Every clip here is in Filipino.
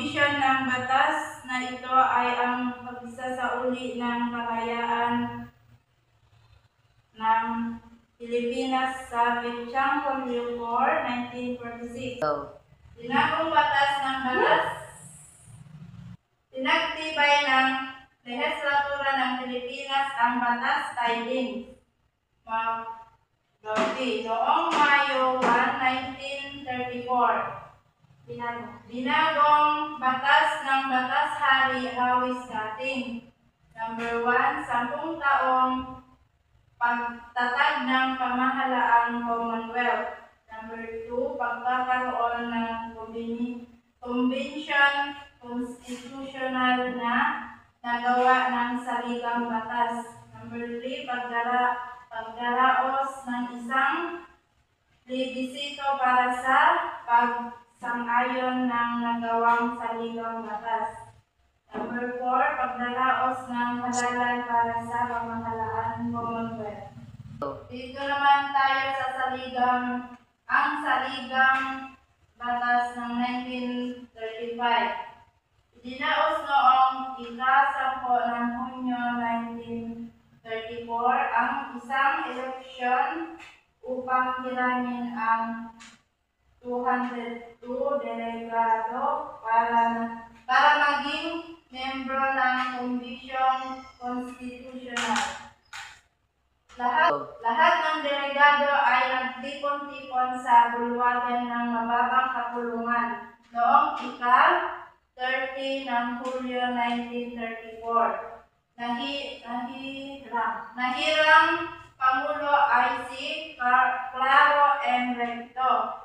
misyon ng batas na ito ay ang pagsasauli ng kalayaan ng Pilipinas sa Petsang Hulyo 4, 1946. Tinagong batas ng batas. Tinagtibay ng lehislatura ng Pilipinas ang batas tidings. Noong Mayo 1, 1934. Binagong batas ng Batas Hari Hawis Kating. Number 1, 10 taong pagtatag ng pamahalaang Commonwealth. Number 2, pagkakaroon ng Convention Constitutional na nagawa ng saligang batas. Number 3, pagdaraos ng isang plebisito para sa pagsang-ayon ng nagawang saligang batas. Number 4, pagdaraos ng halalan para sa pamahalaan Commonwealth. Dito naman tayo sa ang saligang batas ng 1935. Idinaos noong ika-10 ng Hunyo 1934 ang isang eleksyon upang hilangin ang 202 delegado para maging membro ng Kombisyong Konstitusyonal. Lahat ng delegado ay nagtipon-tipon sa bulwagan ng mababang kapulungan noong ika-30 ng Hulyo 1934. Nahirang Pangulo ay si Claro M. Recto.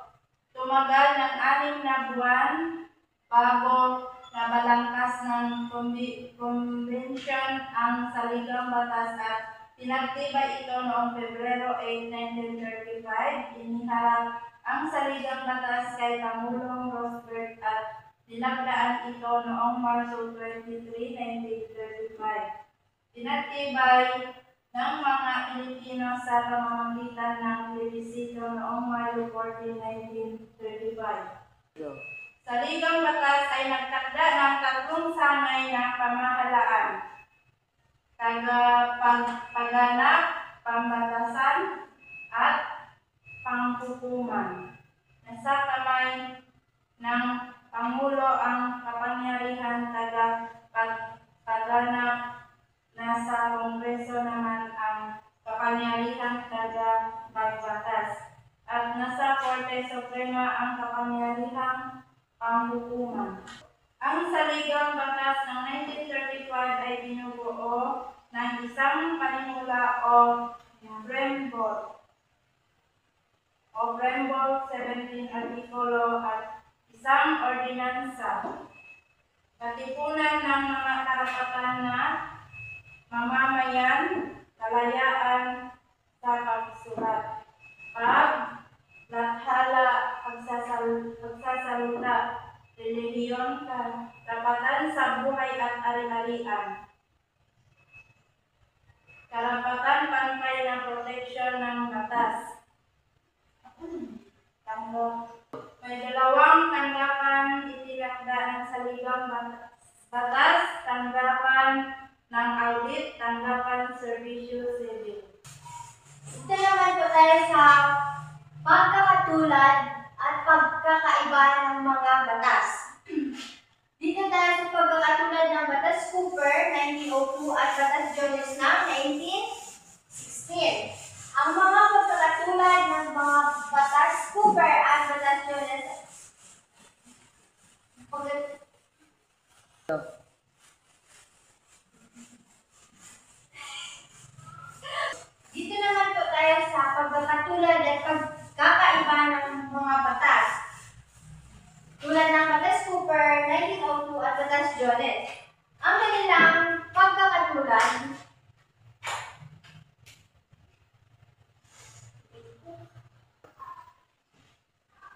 Tumagal ng 6 na buwan bago nabalangkas ng convention ang saligang batas at tinagtibay ito noong Pebrero 8, 1935. Iniharap ang saligang batas kay Pangulong Roosevelt at dinagdaan ito noong Marso 23, 1935. Tinagtibay ng mga Pilipino sa pamamagitan ng plebisito noong Mayo 14, 1935. Saligang batas ay nagtakda ng 3 sangay ng pamahalaan: pagganap, pambatasan, at panghukuman. Nasa kamay ng Pangulo ang kapangyarihan pagganap. Nasa Kongreso naman ang kapangyarihan pagbatas, at nasa Korte Suprema ang kapangyarihang panghukuman. Ang saligang batas ng 1935 ay binubuo ng isang panimula o Preamble 17 Artikulo at isang ordinansa. Katipunan ng mga karapatan na mamamayan, kalayaan sa pagsulat, paglathala, pagsasalita, relihiyon, karapatan sa buhay at ari-arian, karapatan pantay ng proteksyon ng batas. May 2 tanggapan itinakda ng saligang batas: tanggapan ng audit, tanggapan serbisyo sivil. Ito naman po tayo sa pagkakatulad at pagkakaiba ng mga batas. Dito tayo sa pagkakatulad ng Batas Cooper 1902 at Batas Jones ng 1916. Ang mga pagkakatulad ng mga Batas Cooper at Batas Jones Dito naman po tayo sa pagkakatulad at pagkakaiba ng mga batas. Tulad ng Batas Cooper 1902 at Batas Jones. Ang kanilang pagkakatulad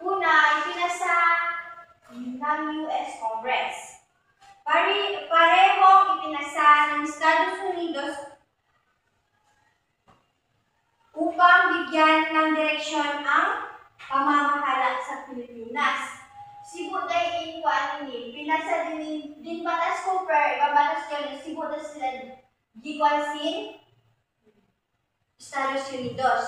una, ipinasa ng US Congress. Parehong ipinasa ng Estados Unidos upang bigyan ng direksyon ang pamamahala sa Pilipinas. Cebu day in kuan ini pinasa din batas Cooper batas Jones Cebu da sila gikuan sin Estados Unidos.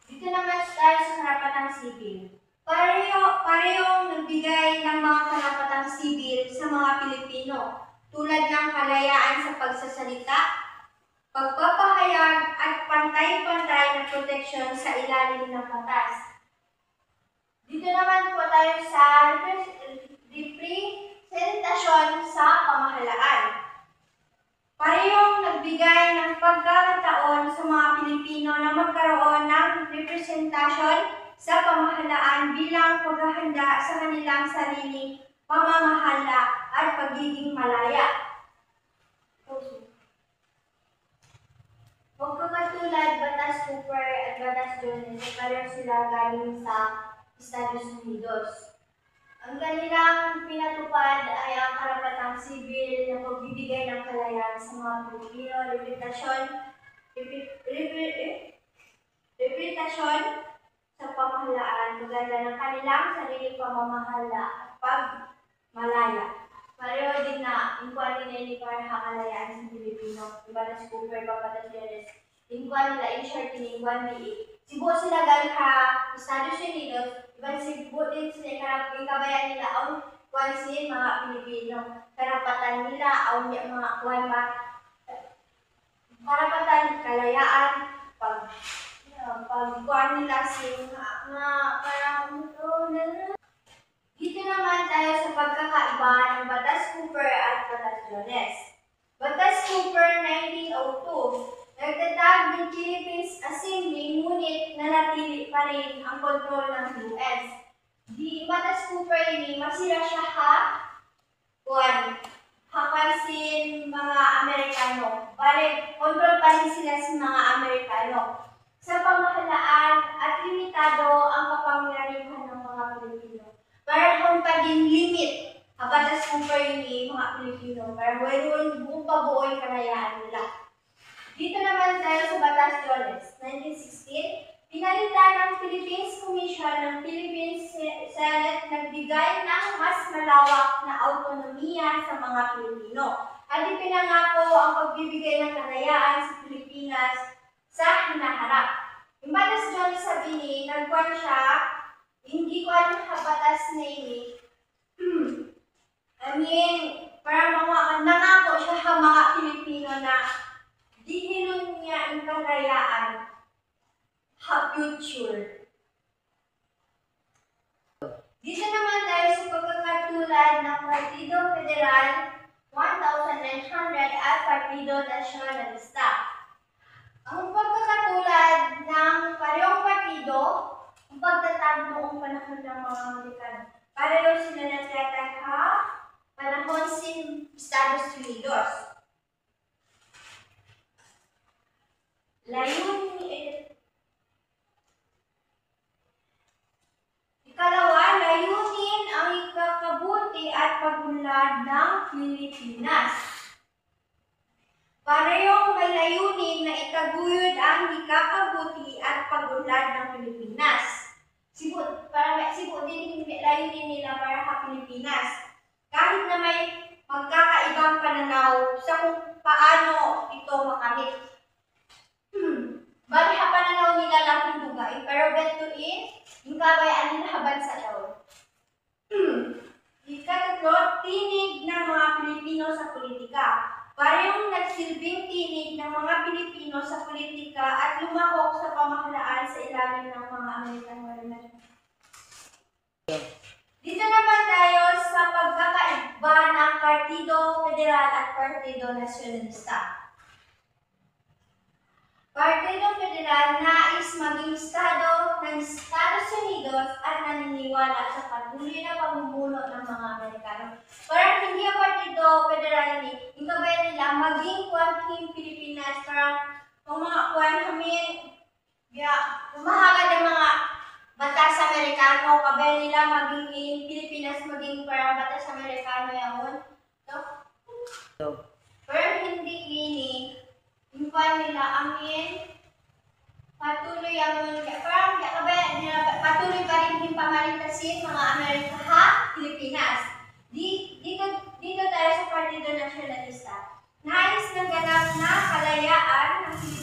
Dito naman tayo sa karapatang sibil. Parehong nagbigay ng mga karapatang sibil sa mga Pilipino tulad ng kalayaan sa pagsasalita, pagpapahayag at pantay-pantay na proteksyon sa ilalim ng batas. Dito naman po tayo sa representasyon sa pamahalaan. Parehong nagbigay ng pagkakataon sa mga Pilipino na magkaroon ng representasyon sa pamahalaan bilang paghahanda sa kanilang sariling pamamahala at pagiging malaya. Magkakatulad, Batas Cooper at Batas Jones, pareho sila galing sa Estados Unidos. Ang kanilang pinatupad ay ang karapatang sibil na pagbibigay ng kalayaan sa mga Pilipino, representasyon sa pamahalaan, maganda ng kanilang sariling pamamahala at pagmalaya. Pareho din na, inkuan nila ni para hakalayaan sa Pilipino, Batas Cooper, Batas Jones, inkuan nila, in short, inkuan ni Cebu sila galing ka Estados Unidos, iban Cebu din sila kabayan nila ang kuwansin mga Pilipino. Karapatan nila ang mga karapatan, kalayaan, pagkuhan nila Dito naman tayo sa pagkakaiba ng Batas Cooper at Batas Jones. Batas Cooper 1902. Nagtatag ng Philippines Assembly ngunit nanatili pa rin ang kontrol ng US. Di Batas Cooper ini masira siya hapansin mga Amerikano. Bale, kontrol pa rin sila sa mga Amerikano. Sa pamahalaan at limitado ang kapangyarihan ng mga Pilipino. Parang pa din limit ang Batas Cooper ini mga Pilipino. Para buong pabuoy kalayaan nila. Dito naman tayo sa Batas Jones, 1916, pinalitan ng Philippines Commission ng Philippine Senate nagbigay ng mas malawak na autonomiya sa mga Pilipino at ipinangako ang pagbibigay ng kalayaan sa Pilipinas sa hinaharap. Yung Batas Jones sabi ni, nagkuhan siya, hindi ko ang batas na ini. Parang nangako siya sa mga Pilipino na dihilon niya ang kalayaan future. Dito naman tayo sa pagkakatulad ng Partido Federal 1900 at Partido Nacionalista. Ang pagkakatulad ng parehong partido, ang pagtatag noong panahon ng mga Amerikano. Pareho sila nagtatag panahon sin Estados Unidos. Ikalawa, layunin ang ikakabuti at pagunlad ng Pilipinas. Parehong may layunin na itaguyod ang ikakabuti at pagunlad ng Pilipinas. Cebu din layunin nila para sa Pilipinas. Kahit na may magkakaibang pananaw sa kung paano ito makamit. Bali pananaw nila lang hindugay, pero betuin, yung kabayaan nila habang sa daw. Ikatatlo, tinig ng mga Pilipino sa politika. Parehong nagsilbing tinig ng mga Pilipino sa politika at lumahok sa pamahalaan sa ilalim ng mga American Marines. Dito naman tayo sa pagkakaiba ng Partido Federal at Partido Nacionalista. Partido Federal nais maging estado ng Estados Unidos at naniniwala sa patuloy na pamumuno ng mga Amerikano. Parang hindi ang Partido Federal ni, yung kabayan nila maging kuwanting Pilipinas, parang mga kuwan namin, umahagad ang mga batas Amerikano, kabayan nila maging Pilipinas, maging parang batas Amerikano yawon. Pero hindi ini, yung nila amin patuloy ang parang kabayan nila patuloy pa rin yung pamaligtasin mga Amerika ha, Pilipinas. Dito tayo sa Partido Nasyonalista. Nais ng ganap na kalayaan ng Pilipinas